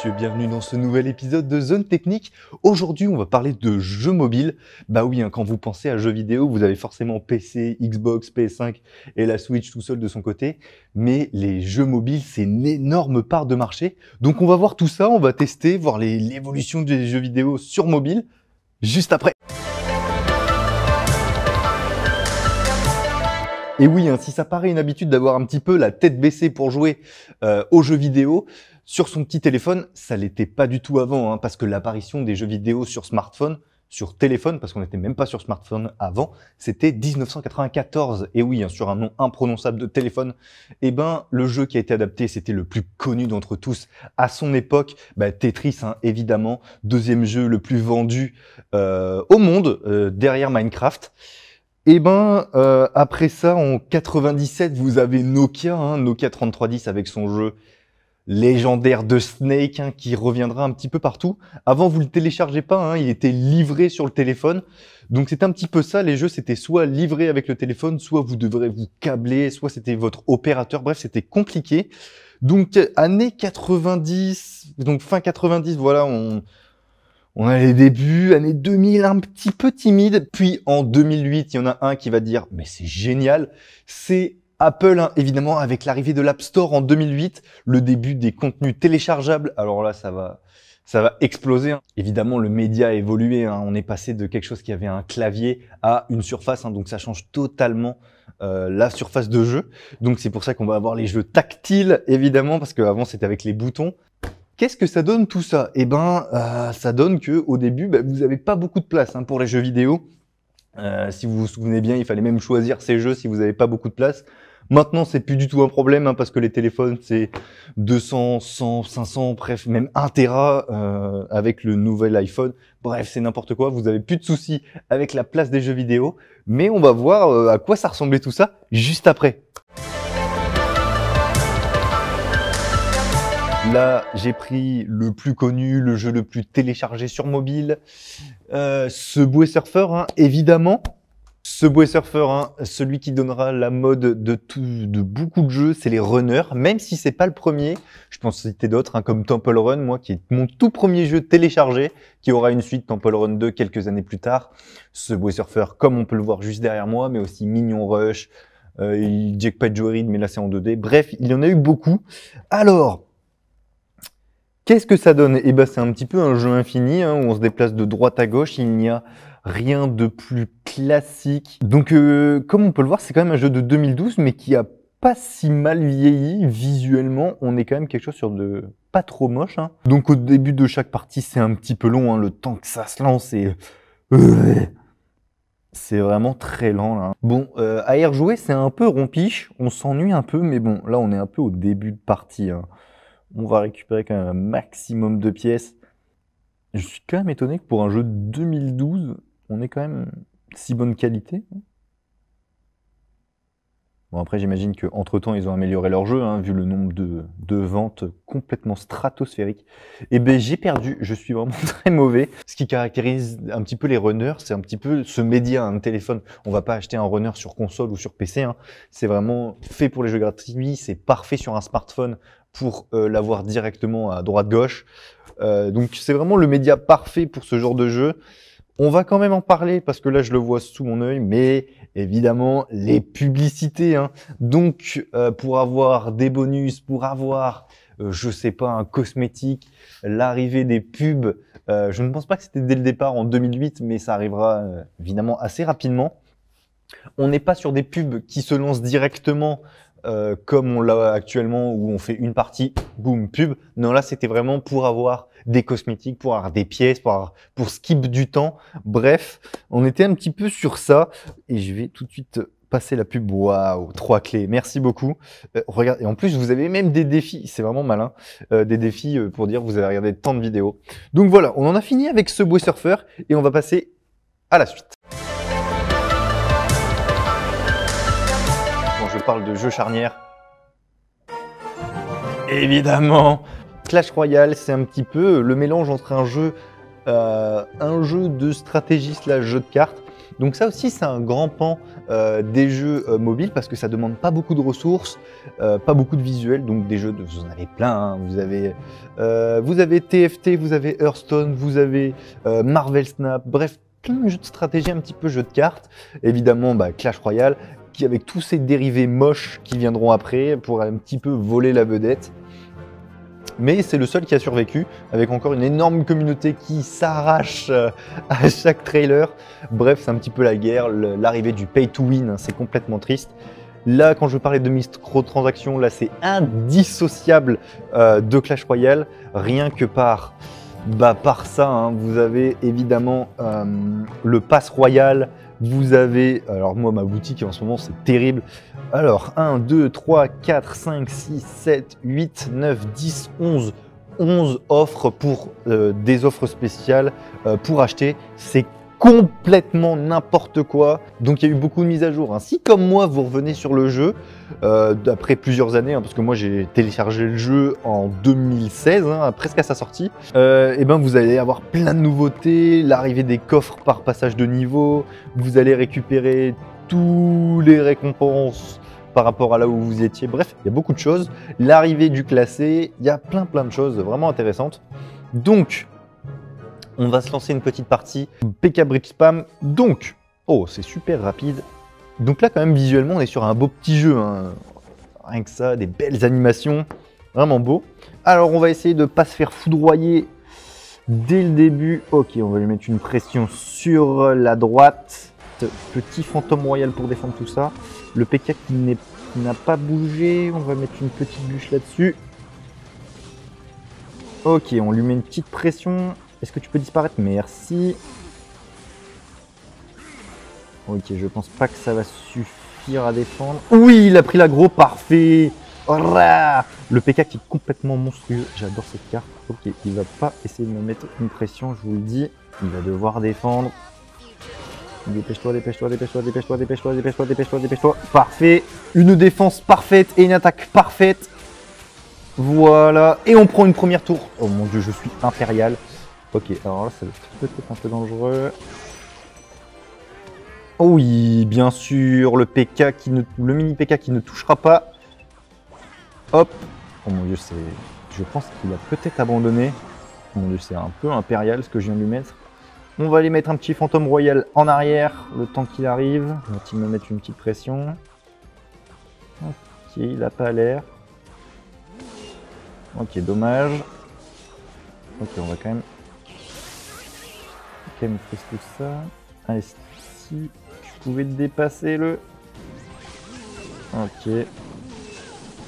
messieurs, bienvenue dans ce nouvel épisode de Zone Technique. Aujourd'hui, on va parler de jeux mobiles. Bah oui, quand vous pensez à jeux vidéo, vous avez forcément PC, Xbox, PS5 et la Switch tout seul de son côté. Mais les jeux mobiles, c'est une énorme part de marché. Donc on va voir tout ça, on va tester, voir l'évolution des jeux vidéo sur mobile, juste après. Et oui, si ça paraît une habitude d'avoir un petit peu la tête baissée pour jouer aux jeux vidéo, sur son petit téléphone, ça l'était pas du tout avant, parce que l'apparition des jeux vidéo sur smartphone, sur téléphone, parce qu'on n'était même pas sur smartphone avant, c'était 1994. Et oui, sur un nom imprononçable de téléphone, le jeu qui a été adapté, c'était le plus connu d'entre tous à son époque, Tetris, évidemment, deuxième jeu le plus vendu au monde, derrière Minecraft. Après ça, en 97, vous avez Nokia, Nokia 3310 avec son jeu légendaire de Snake, qui reviendra un petit peu partout. Avant, vous le téléchargez pas, il était livré sur le téléphone. Donc c'était un petit peu ça, les jeux, c'était soit livré avec le téléphone, soit vous devrez vous câbler, soit c'était votre opérateur. Bref, c'était compliqué. Donc années 90, donc fin 90, voilà, on a les débuts, années 2000, un petit peu timide. Puis en 2008, il y en a un qui va dire « mais c'est génial ». C'est Apple, évidemment, avec l'arrivée de l'App Store en 2008, le début des contenus téléchargeables. Alors là, ça va exploser. Évidemment, le média a évolué. On est passé de quelque chose qui avait un clavier à une surface. Donc ça change totalement la surface de jeu. Donc c'est pour ça qu'on va avoir les jeux tactiles, évidemment, parce qu'avant, c'était avec les boutons. Qu'est-ce que ça donne tout ça? Ça donne que au début, vous n'avez pas beaucoup de place pour les jeux vidéo. Si vous vous souvenez bien, il fallait même choisir ces jeux si vous n'avez pas beaucoup de place. Maintenant, c'est plus du tout un problème parce que les téléphones, c'est 200, 100, 500, bref, même 1 Tera avec le nouvel iPhone. Bref, c'est n'importe quoi. Vous avez plus de soucis avec la place des jeux vidéo. Mais on va voir à quoi ça ressemblait tout ça juste après. Là, j'ai pris le plus connu, le jeu le plus téléchargé sur mobile, Subway Surfer, évidemment. Subway Surfer, celui qui donnera la mode de beaucoup de jeux, c'est les runners, même si c'est pas le premier. Je pense citer d'autres, comme Temple Run, moi, qui est mon tout premier jeu téléchargé, qui aura une suite, Temple Run 2, quelques années plus tard. Subway Surfer, comme on peut le voir juste derrière moi, mais aussi Minion Rush, Jackpot Joyride, mais là c'est en 2D. Bref, il y en a eu beaucoup. Alors, qu'est-ce que ça donne? C'est un petit peu un jeu infini, où on se déplace de droite à gauche. Il n'y a rien de plus classique. Donc, comme on peut le voir, c'est quand même un jeu de 2012, mais qui a pas si mal vieilli. Visuellement, on est quand même quelque chose sur de pas trop moche. Donc, au début de chaque partie, c'est un petit peu long. Le temps que ça se lance, c'est vraiment très lent, là. Bon, à y rejouer, c'est un peu rompiche. On s'ennuie un peu, mais bon, là, on est un peu au début de partie. On va récupérer quand même un maximum de pièces. Je suis quand même étonné que pour un jeu de 2012, on ait quand même si bonne qualité. Bon, après, j'imagine qu'entre-temps, ils ont amélioré leur jeu, vu le nombre de ventes complètement stratosphériques. J'ai perdu, je suis vraiment très mauvais. Ce qui caractérise un petit peu les runners, c'est un petit peu ce média, un téléphone. On va pas acheter un runner sur console ou sur PC. C'est vraiment fait pour les jeux gratuits, c'est parfait sur un smartphone pour l'avoir directement à droite-gauche. Donc c'est vraiment le média parfait pour ce genre de jeu. On va quand même en parler parce que là je le vois sous mon œil, mais évidemment les publicités. Donc pour avoir des bonus, pour avoir, je sais pas, un cosmétique, l'arrivée des pubs, je ne pense pas que c'était dès le départ en 2008, mais ça arrivera évidemment assez rapidement. On n'est pas sur des pubs qui se lancent directement comme on l'a actuellement où on fait une partie, boum, pub. Non, là, c'était vraiment pour avoir des cosmétiques, pour avoir des pièces, pour skip du temps. Bref, on était un petit peu sur ça. Et je vais tout de suite passer la pub. Waouh, 3 clés. Merci beaucoup. Regardez, et en plus, vous avez même des défis. C'est vraiment malin. Des défis pour dire que vous avez regardé tant de vidéos. Donc voilà, on en a fini avec Subway Surfer et on va passer à la suite. Je parle de jeux charnières. Évidemment, Clash Royale, c'est un petit peu le mélange entre un jeu de stratégie / jeu de cartes. Donc ça aussi, c'est un grand pan des jeux mobiles parce que ça demande pas beaucoup de ressources, pas beaucoup de visuels. Donc des jeux, vous en avez plein. Hein. Vous avez TFT, vous avez Hearthstone, vous avez Marvel Snap, bref, plein de jeux de stratégie, un petit peu jeux de cartes. Évidemment, Clash Royale, qui avec tous ces dérivés moches qui viendront après pour un petit peu voler la vedette. Mais c'est le seul qui a survécu, avec encore une énorme communauté qui s'arrache à chaque trailer. Bref, c'est un petit peu la guerre, l'arrivée du pay to win, hein, c'est complètement triste. Là, quand je parlais de microtransactions, là c'est indissociable de Clash Royale, rien que par ça, hein, vous avez évidemment le pass royal, vous avez, alors moi ma boutique en ce moment c'est terrible, alors 1, 2, 3, 4, 5, 6, 7, 8, 9, 10, 11 offres pour des offres spéciales pour acheter, c'est complètement n'importe quoi. Donc il y a eu beaucoup de mises à jour. Hein. Si comme moi vous revenez sur le jeu, après plusieurs années, hein, parce que moi j'ai téléchargé le jeu en 2016, hein, presque à sa sortie, et ben vous allez avoir plein de nouveautés, l'arrivée des coffres par passage de niveau, vous allez récupérer tous les récompenses par rapport à là où vous étiez, bref, il y a beaucoup de choses. L'arrivée du classé, il y a plein de choses vraiment intéressantes. Donc, on va se lancer une petite partie PK Brick Spam. Donc, oh, c'est super rapide. Donc là, quand même, visuellement, on est sur un beau petit jeu. Hein. Rien que ça, des belles animations. Vraiment beau. Alors, on va essayer de ne pas se faire foudroyer dès le début. Ok, on va lui mettre une pression sur la droite. Petit fantôme royal pour défendre tout ça. Le PK qui n'a pas bougé. On va mettre une petite bûche là-dessus. Ok, on lui met une petite pression. Est-ce que tu peux disparaître? Merci. Ok, je pense pas que ça va suffire à défendre. Oui, il a pris l'aggro, parfait. Le PK qui est complètement monstrueux. J'adore cette carte. Ok, il va pas essayer de me mettre une pression, je vous le dis. Il va devoir défendre. Dépêche-toi, dépêche-toi, dépêche-toi, dépêche-toi, dépêche-toi, dépêche-toi, dépêche-toi, dépêche-toi. Parfait. Une défense parfaite et une attaque parfaite. Voilà. Et on prend une première tour. Oh mon dieu, je suis impérial. Ok, alors là, ça va peut-être un peu dangereux. Oh oui, bien sûr, le mini PK qui ne touchera pas. Hop. Oh mon dieu, je pense qu'il a peut-être abandonné. Oh mon dieu, c'est un peu impérial ce que je viens de lui mettre. On va aller mettre un petit fantôme royal en arrière, le temps qu'il arrive. Va-t-il me mettre une petite pression? Ok, il n'a pas l'air. Ok, dommage. Ok, on va quand même faire tout ça. Allez, si je pouvais dépasser le... Ok.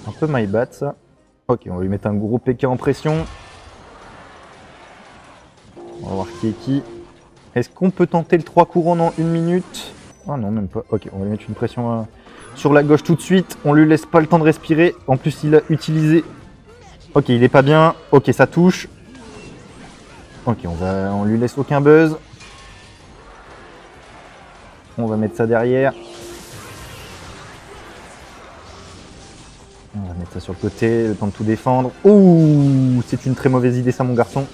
Un peu my bad ça. Ok, on va lui mettre un gros PK en pression. On va voir qui est qui. Est-ce qu'on peut tenter le 3 couronnes en 1 minute? Ah non, même pas. Ok, on va lui mettre une pression sur la gauche tout de suite. On lui laisse pas le temps de respirer. En plus, il a utilisé... Ok, il est pas bien. Ok, ça touche. Ok, on lui laisse aucun buzz. On va mettre ça derrière. On va mettre ça sur le côté, le temps de tout défendre. Ouh, c'est une très mauvaise idée ça mon garçon.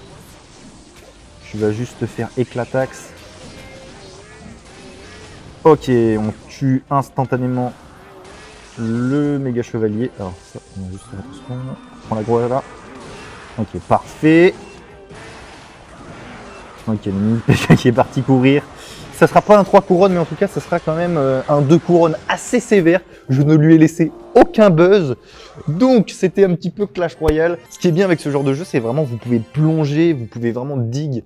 Tu vas juste te faire éclataxe. Ok, on tue instantanément le méga chevalier. Alors ça, on va juste faire attention. On prend la grosse là. Ok, parfait. Ok, le mini PK qui est parti courir. Ça sera pas un 3 couronnes, mais en tout cas, ça sera quand même un 2 couronnes assez sévère. Je ne lui ai laissé aucun buzz. Donc, c'était un petit peu Clash Royale. Ce qui est bien avec ce genre de jeu, c'est vraiment vous pouvez plonger, vous pouvez vraiment dig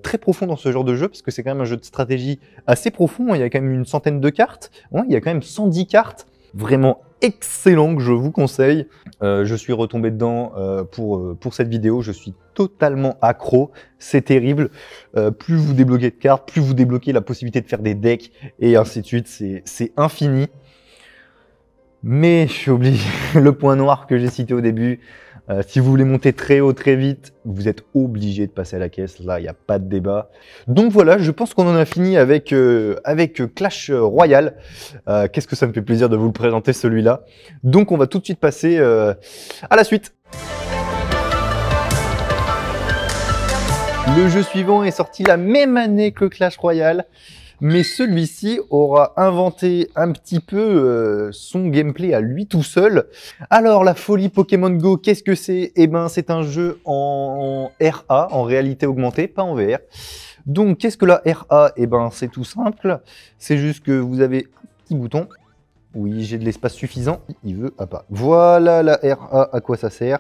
très profond dans ce genre de jeu, parce que c'est quand même un jeu de stratégie assez profond. Il y a quand même une centaine de cartes. Ouais, il y a quand même 110 cartes. Vraiment excellent que je vous conseille. Je suis retombé dedans pour cette vidéo. Je suis totalement accro. C'est terrible. Plus vous débloquez de cartes, plus vous débloquez la possibilité de faire des decks et ainsi de suite. C'est infini. Mais je suis obligé, le point noir que j'ai cité au début, si vous voulez monter très haut, très vite, vous êtes obligé de passer à la caisse. Là, il n'y a pas de débat. Donc voilà, je pense qu'on en a fini avec Clash Royale. Qu'est-ce que ça me fait plaisir de vous le présenter, celui-là. Donc on va tout de suite passer à la suite. Le jeu suivant est sorti la même année que Clash Royale. mais celui-ci aura inventé un petit peu son gameplay à lui tout seul. Alors la folie Pokémon Go, qu'est-ce que c'est? Eh ben c'est un jeu en RA, en réalité augmentée, pas en VR. Donc qu'est-ce que la RA? Eh ben c'est tout simple, c'est juste que vous avez un petit bouton. Oui, j'ai de l'espace suffisant. Il veut, ah pas. Voilà la RA, à quoi ça sert.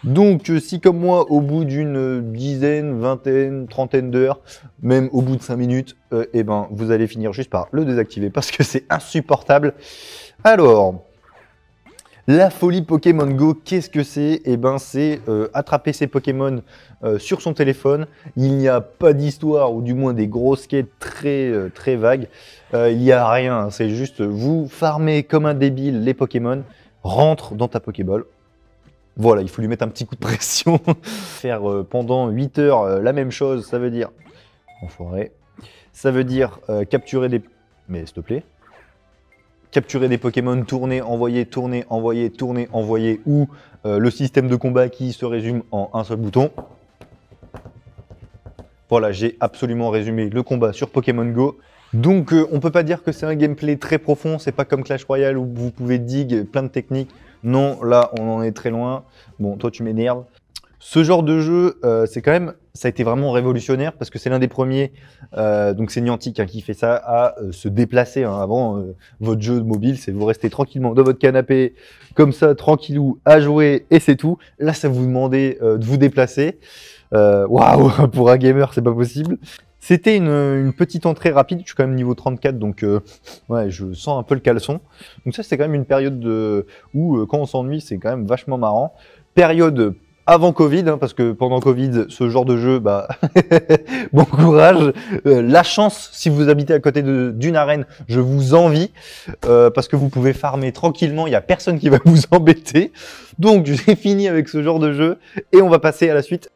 Donc, si comme moi, au bout d'une dizaine, vingtaine, trentaine d'heures, même au bout de 5 minutes, eh ben, vous allez finir juste par le désactiver parce que c'est insupportable. Alors, la folie Pokémon Go, qu'est-ce que c'est? Eh ben, c'est attraper ses Pokémon sur son téléphone. Il n'y a pas d'histoire, ou du moins des grosses quêtes très vagues. Il n'y a rien, c'est juste vous farmez comme un débile les Pokémon, rentre dans ta Pokéball. Voilà, il faut lui mettre un petit coup de pression. Faire pendant 8 heures la même chose, ça veut dire... Enfoiré. Ça veut dire capturer des... Mais s'il te plaît. Capturer des Pokémon, tourner, envoyer, tourner, envoyer, tourner, envoyer, ou le système de combat qui se résume en un seul bouton. Voilà, j'ai absolument résumé le combat sur Pokémon Go. Donc on peut pas dire que c'est un gameplay très profond, c'est pas comme Clash Royale où vous pouvez dig plein de techniques. Non, là on en est très loin. Bon, toi tu m'énerves. Ce genre de jeu, c'est quand même, ça a été vraiment révolutionnaire parce que c'est l'un des premiers, donc c'est Niantic qui fait ça, à se déplacer. Avant, votre jeu mobile, c'est vous restez tranquillement dans votre canapé, comme ça, tranquillou, à jouer et c'est tout. Là, ça vous demandait de vous déplacer. Waouh, pour un gamer, c'est pas possible. C'était une petite entrée rapide, je suis quand même niveau 34, donc ouais, je sens un peu le caleçon. Donc ça, c'est quand même une période où, quand on s'ennuie, c'est quand même vachement marrant. Période avant Covid, parce que pendant Covid, ce genre de jeu, bah, bon courage. La chance, si vous habitez à côté d'une arène, je vous envie, parce que vous pouvez farmer tranquillement, il n'y a personne qui va vous embêter. Donc, j'ai fini avec ce genre de jeu, et on va passer à la suite.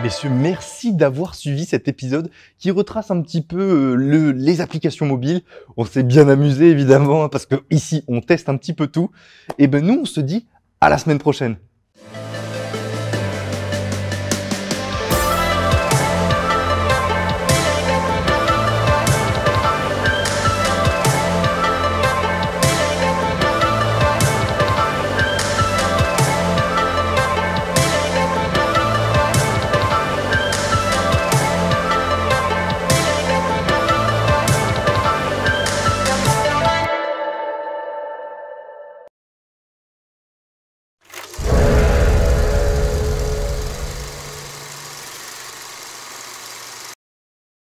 Messieurs, merci d'avoir suivi cet épisode qui retrace un petit peu les applications mobiles. On s'est bien amusé évidemment parce que ici on teste un petit peu tout. Et ben nous on se dit à la semaine prochaine.